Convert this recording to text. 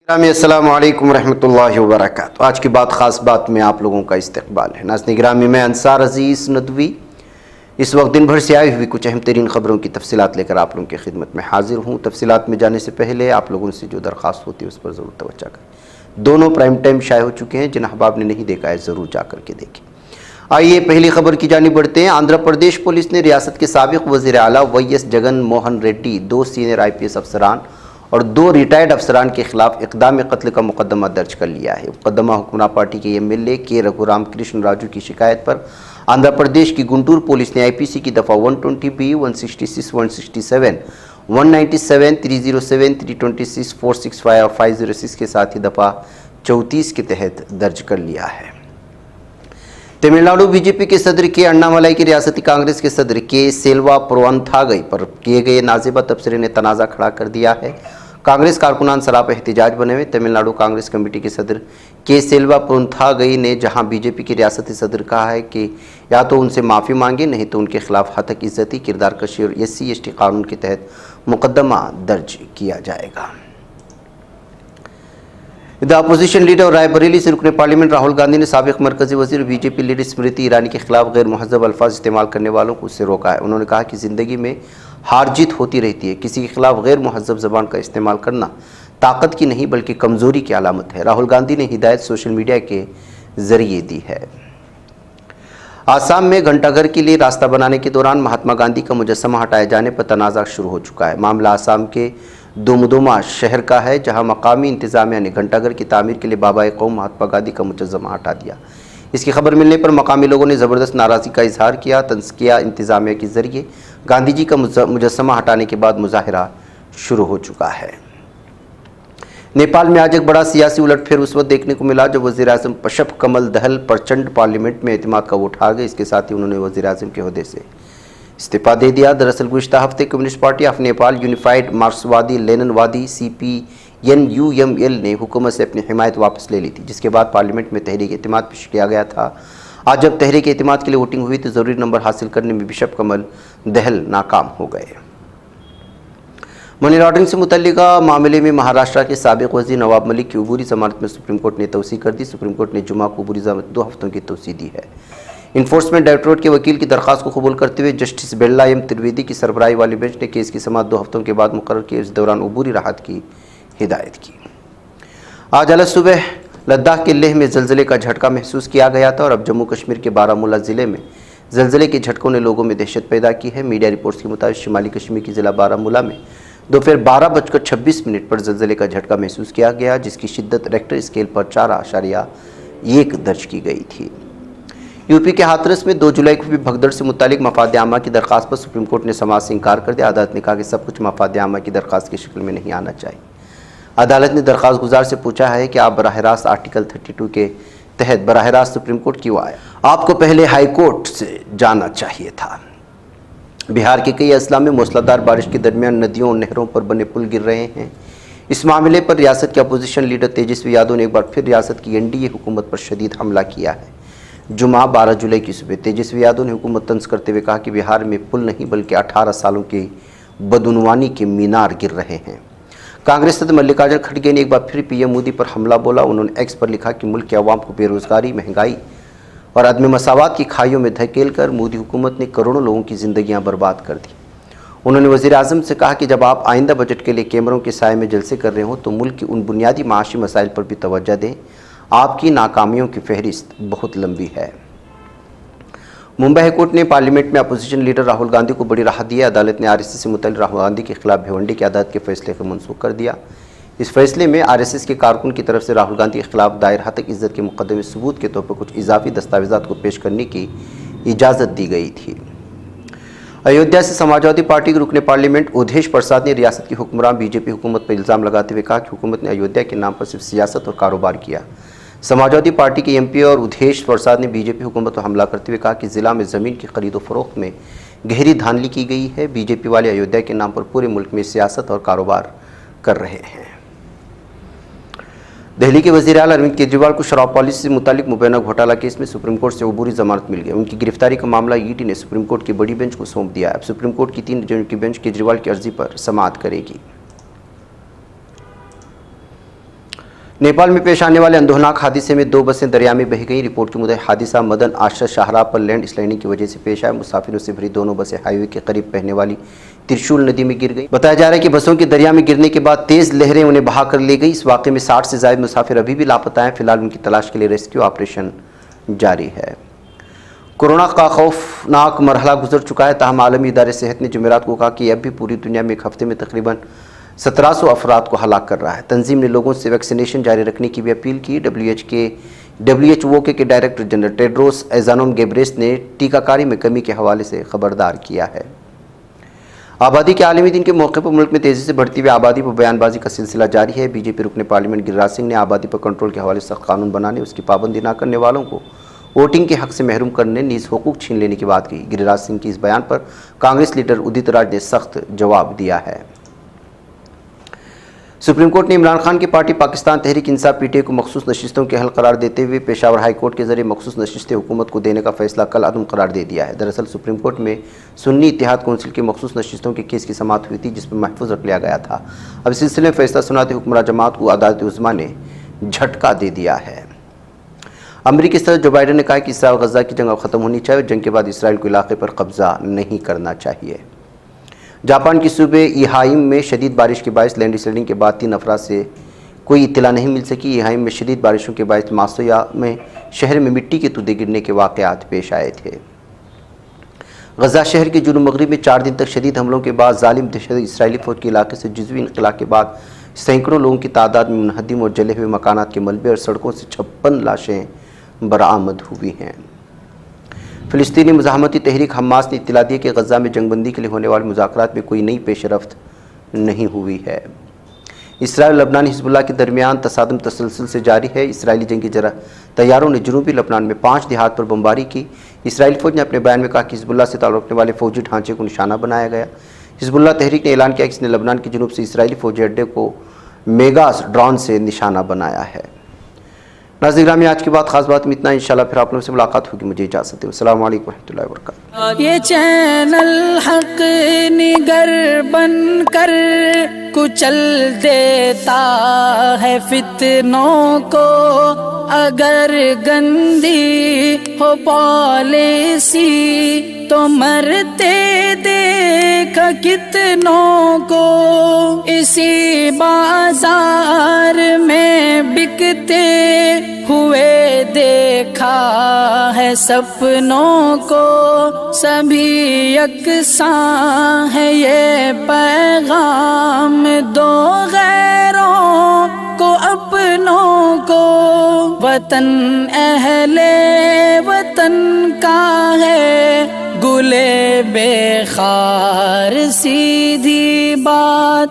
अस्सलाम वालेकुम रहमतुल्लाहि व बरकातुहू। आज की बात ख़ास बात में आप लोगों का इस्तकबाल है। नाज़रीन गिरामी, मैं अंसार अज़ीज़ नदवी इस वक्त दिन भर से आई हुई कुछ अहम तरीन ख़बरों की तफसीलात लेकर आप लोगों की खिदमत में हाजिर हूँ। तफसीलात में जाने से पहले आप लोगों से जो दरख्वास्त होती है उस पर ज़रूर तवज्जो करें। दोनों प्राइम टाइम शाये हो चुके हैं, जिन अहबाब ने नहीं देखा है ज़रूर जा कर के देखें। आइए पहली खबर की जानिब बढ़ते हैं। आंध्र प्रदेश पुलिस ने रियासत के साबिक़ वज़ीर आला YS Jagan Mohan Reddy, 2 senior IPS अफसरान और 2 रिटायर्ड अफसरान के खिलाफ इक़दाम कत्ल का मुकदमा दर्ज कर लिया है। मुकदमा हुक्मरान पार्टी के MLA के रघुराम कृष्ण राजू की शिकायत पर आंध्र प्रदेश की गुंटूर पुलिस ने IPC की दफ़ा 120B, 166, 167, 197, 307, 326, 465 और 506 के साथ ही दफ़ा 34 के तहत दर्ज कर लिया है। तमिलनाडु BJP के सदर के अन्नामलाई की रियासती कांग्रेस के सदर के सेल्वा पुरवंथागई पर किए गए नाजेबा तबसरे ने तनाज़ा खड़ा कर दिया है। कांग्रेस कारकुनान सरापा एहतजाज बने हुए। तमिलनाडु कांग्रेस कमेटी के सदर के सेल्वा पुरवंथागई ने जहां BJP के रियासती सदर कहा है कि या तो उनसे माफ़ी मांगे, नहीं तो उनके खिलाफ हतक इज्जती, किरदार कशी और SC/ST कानून के तहत मुकदमा दर्ज किया जाएगा। द अपोजिशन लीडर और रायबरेली से रुकने पार्लियामेंट राहुल गांधी ने साबिक़ मरकजी वजीर BJP लीडर स्मृति ईरानी के खिलाफ गैर मुहज़्ज़ब अल्फाज इस्तेमाल करने वालों को उससे रोका है। उन्होंने कहा कि ज़िंदगी में हार जीत होती रहती है, किसी के खिलाफ गैर मुहज़्ज़ब ज़बान का इस्तेमाल करना ताकत की नहीं बल्कि कमज़ोरी की अलामत है। राहुल गांधी ने हिदायत सोशल मीडिया के ज़रिए दी है। आसाम में घंटाघर के लिए रास्ता बनाने के दौरान महात्मा गांधी का मुजस्समा हटाए जाने पर तनाज़ा शुरू हो चुका है। मामला आसाम के दुमदुमा शहर का है, जहां मकामी इंतजामिया ने घंटाघर की तामीर के लिए बाबा कौम महात्मा गांधी का मुजस्समा हटा दिया। इसकी खबर मिलने पर मकामी लोगों ने ज़बरदस्त नाराज़गी का इजहार किया। तंज़ किया इंतजामिया के ज़रिए गांधी जी का मुजस्समा हटाने के बाद मुजाहिरा शुरू हो चुका है। नेपाल में आज एक बड़ा सियासी उलटफेर उस वक्त देखने को मिला जब वज़ीर-ए-आज़म पशप कमल दहल प्रचंड पार्लियामेंट में एतमाद का वोट हार गए। इसके साथ ही उन्होंने वज़ीर-ए-आज़म के ओहदे से इस्तीफा दे दिया। दरअसल गुज़िश्ता हफ्ते communist party of Nepal, unified मार्क्सवादी लेनिनवादी CPN-UML ने हुकूमत से अपनी हिमायत वापस ले ली थी, जिसके बाद पार्लियामेंट में तहरीक एतमाद पेश किया गया था। आज जब तहरीक एतमाद के लिए वोटिंग हुई तो ज़रूरी नंबर हासिल करने में बिशप कमल दहल नाकाम हो गए। मनी लॉन्ड्रिंग से मुतल्लिका मामले में महाराष्ट्र के साबिक़ वज़ीर नवाब मलिक की अबूरी ज़मानत में सुप्रीम कोर्ट ने तौसीह कर दी। सुप्रीम कोर्ट ने जुमा को अबूरी ज़मानत 2 हफ्तों की तौसीह दी है। इन्फोर्समेंट डायरेक्टोरेट के वकील की दरख्वास्त को कबूल करते हुए जस्टिस बिरला M त्रिवेदी की सरबराही वाली बेंच ने केस की समाअत 2 हफ्तों के बाद मुकर्रर किए। इस दौरान अबूरी राहत की हिदायत की। आज अलग सुबह लद्दाख के लेह में ज़लज़ले का झटका महसूस किया गया था और अब जम्मू कश्मीर के बारामूला ज़िले में ज़लज़ले के झटकों ने लोगों में दहशत पैदा की है। मीडिया रिपोर्ट्स के मुताबिक शिमाली कश्मीर के ज़िला बारामूला में दोपहर 12:26 पर ज़लज़ले का झटका महसूस किया गया, जिसकी शिद्दत रेक्टर स्केल पर 4.1 दर्ज की गई थी। यूपी के हाथरस में 2 जुलाई को भी भगदड़ से मुतालिक मफाद आमा की दरख्वास्त पर सुप्रीम कोर्ट ने समाअत से इनकार कर दिया। अदालत ने कहा कि सब कुछ मफाद आमा की दरख्वास्त की शक्ल में नहीं आना चाहिए। अदालत ने दरख्वास्त गुजार से पूछा है कि आप बराह रास्त आर्टिकल 32 के तहत बराह रास्त सुप्रीम कोर्ट क्यों आया, आपको पहले हाई कोर्ट से जाना चाहिए था। बिहार के कई अजला में मूसलाधार बारिश के दरमियान नदियों और नहरों पर बने पुल गिर रहे हैं। इस मामले पर रियासत के अपोजिशन लीडर तेजस्वी यादव ने एक बार फिर रियासत की NDA हुकूमत पर शदीद हमला किया है। जुमा 12 जुलाई की सुबह तेजस्वी यादव ने हुकूमत तंज करते हुए कहा कि बिहार में पुल नहीं बल्कि 18 सालों के बदउनवानी के मीनार गिर रहे हैं। कांग्रेस सदस्य मल्लिकार्जुन खड़गे ने एक बार फिर PM मोदी पर हमला बोला। उन्होंने X पर लिखा कि मुल्क के अवाम को बेरोजगारी, महंगाई और अदम मसावात की खाइयों में धकेल कर मोदी हुकूमत ने करोड़ों लोगों की ज़िंदगियां बर्बाद कर दी। उन्होंने वज़ीर-ए-आज़म से कहा कि जब आप आइंदा बजट के लिए कैमरों के साए में जलसे कर रहे हो तो मुल्क की उन बुनियादी माशी मसाइल पर भी तवज्जो दें। आपकी नाकामियों की फहरिस्त बहुत लंबी है। मुंबई हाईकोर्ट ने पार्लियामेंट में अपोजिशन लीडर राहुल गांधी को बड़ी राहत दी है। अदालत ने RSS से मुतल्लिक़ राहुल गांधी के खिलाफ भिवंडी की अदालत के फैसले को मनसूख कर दिया। इस फैसले में RSS के कारकुन की तरफ से राहुल गांधी के खिलाफ दायर हतक इज्जत के मुकदमे में सबूत के तौर पर कुछ इजाफी दस्तावेजात को पेश करने की इजाज़त दी गई थी। अयोध्या से समाजवादी पार्टी के रुकने पार्लियामेंट उदेश प्रसाद ने रियासत की हुक्मरान BJP हुकूमत पर इल्ज़ाम लगाते हुए कहा कि हुकूमत ने अयोध्या के नाम पर सिर्फ सियासत और कारोबार किया। समाजवादी पार्टी के MP और उदेश प्रसाद ने BJP हुकूमत पर हमला करते हुए कहा कि ज़िला में ज़मीन की खरीदो फरोख्त में गहरी धांधली की गई है। BJP वाले अयोध्या के नाम पर पूरे मुल्क में सियासत और कारोबार कर रहे हैं। दिल्ली के वज़ीर आला अरविंद केजरीवाल को शराब पॉलिसी से मुतालिक मुबैना घोटाला केस में सुप्रीम कोर्ट से अबूरी जमानत मिल गई। उनकी गिरफ्तारी का मामला ED ने सुप्रीम कोर्ट की बड़ी बेंच को सौंप दिया है। अब सुप्रीम कोर्ट की 3 जजों की बेंच केजरीवाल की अर्जी पर समाअत करेगी। नेपाल में पेश आने वाले अंधोनाक हादसे में 2 बसें दरिया में बह गई। रिपोर्ट के मुताबिक हादसा मदन आश्रय शाहराह पर लैंड स्लाइडिंग की वजह से पेश आया। मुसाफिरों से भरी दोनों बसें हाईवे के करीब बहने वाली त्रिशूल नदी में गिर गई। बताया जा रहा है कि बसों के दरिया में गिरने के बाद तेज लहरें उन्हें बहा कर ले गई। इस वाक़े में 60 से ज़ायद मुसाफिर अभी भी लापता हैं। फिलहाल उनकी तलाश के लिए रेस्क्यू ऑपरेशन जारी है। कोरोना का खौफनाक मरहला गुजर चुका है, ताहम आलमी इदारे सेहत ने जुमेरात को कहा कि अब भी पूरी दुनिया में एक हफ्ते में तकरीबन 1700 अफराद को हलाक कर रहा है। तंजीम ने लोगों से वैक्सीनेशन जारी रखने की भी अपील की। WHO के डायरेक्टर जनरल टेड्रोस एजानोम गेब्रेस ने टीकाकारी में कमी के हवाले से खबरदार किया है। आबादी के आलमी दिन के मौके पर मुल्क में तेज़ी से बढ़ती हुई आबादी पर बयानबाजी का सिलसिला जारी है। बीजेपी रुकने पार्लियामेंट गिरिराज सिंह ने आबादी पर कंट्रोल के हवाले से सख्त कानून बनाने, उसकी पाबंदी न करने वालों को वोटिंग के हक से महरूम करने, नीज़ हुकूक छीन लेने की बात कही। गिरिराज सिंह की इस बयान पर कांग्रेस लीडर उदित राज ने सख्त जवाब दिया है। सुप्रीम कोर्ट ने इमरान खान की पार्टी पाकिस्तान तहरीक इंसाफ PTI को मखसूस नशिस्तों के हल करार देते हुए पेशावर हाई कोर्ट के जरिए मखसूस नशिस्तें हुकूमत को देने का फैसला कल अदम करार दे दिया है। दरअसल सुप्रीम कोर्ट में सुन्नी इत्तेहाद कौंसिल की मखसूस नशिस्तों के केस की समाअत हुई थी, जिसमें महफूज रख लिया गया था। अब इस सिलसिले में फैसला सुनाते हुक्मरान जमात को अदालत उज़्मा ने झटका दे दिया है। अमरीकी सदर जो बाइडन ने कहा कि इसराइल गजा की जंग अब ख़त्म होनी चाहिए और जंग के बाद इसराइल को इलाके पर कब्जा नहीं करना चाहिए। जापान की सूबे इहाइम में शदीद बारिश के बायस लैंड स्लाइडिंग के बाद 3 अफराद से कोई इत्तला नहीं मिल सकी। इहाइम में शदीद बारिशों के बायस मासोया में शहर में मिट्टी के तूदे गिरने के वाक़यात पेश आए थे। गजा शहर के जुनूब मगरिब में 4 दिन तक शदीद हमलों के बाद जालिम दहशत इसराइली फौज के इलाके से जुज़वी इनक़िला के बाद सैकड़ों लोगों की तादाद में मुनहदिम और जले हुए मकानात के मलबे और सड़कों से 56 लाशें बरामद हुई हैं। फ़िलिस्तीनी मुज़ाहमती तहरीक हमास ने इत्तला दी कि गजा में जंगबंदी के लिए होने वाले मुज़ाकरात में कोई नई पेशरफ्त नहीं हुई है। इसराइल और लबनान हिज़्बुल्लाह के दरमियान तसादम तसलसल से जारी है। इसराइली जंगी तैयारों ने जनूबी लबनान में 5 देहात पर बमबारी की। इसराइली फ़ौज ने अपने बयान में कहा कि हिज़्बुल्लाह से ताल्लुक़ रखने वाले फ़ौजी ढांचे को निशाना बनाया गया। हिज़्बुल्लाह तहरीक ने ऐलान किया कि इसने लबनान के जनूब से इसराइली फ़ौजी अड्डे को मेगास ड्रोन से निशाना बनाया है। नाज़रीन, में आज की बात खास बात में इतना। इंशाल्लाह फिर आप लोगों से मुलाकात होगी। मुझे इजाज़त है। अस्सलाम वालेकुम रहमतुल्लाहि व बरकातुहू। ये चैनल हक निगर बन कर कुचल देता है फितनों को, अगर गंदी हो पॉलिसी तो मरते देख कितनों को। इसी बाजार में बिकते हुए देखा है सपनों को, सभी यकसां है ये पैगाम दो गैरों को अपनों को। वतन अहले वतन का है गुले बेखार सीधी बात।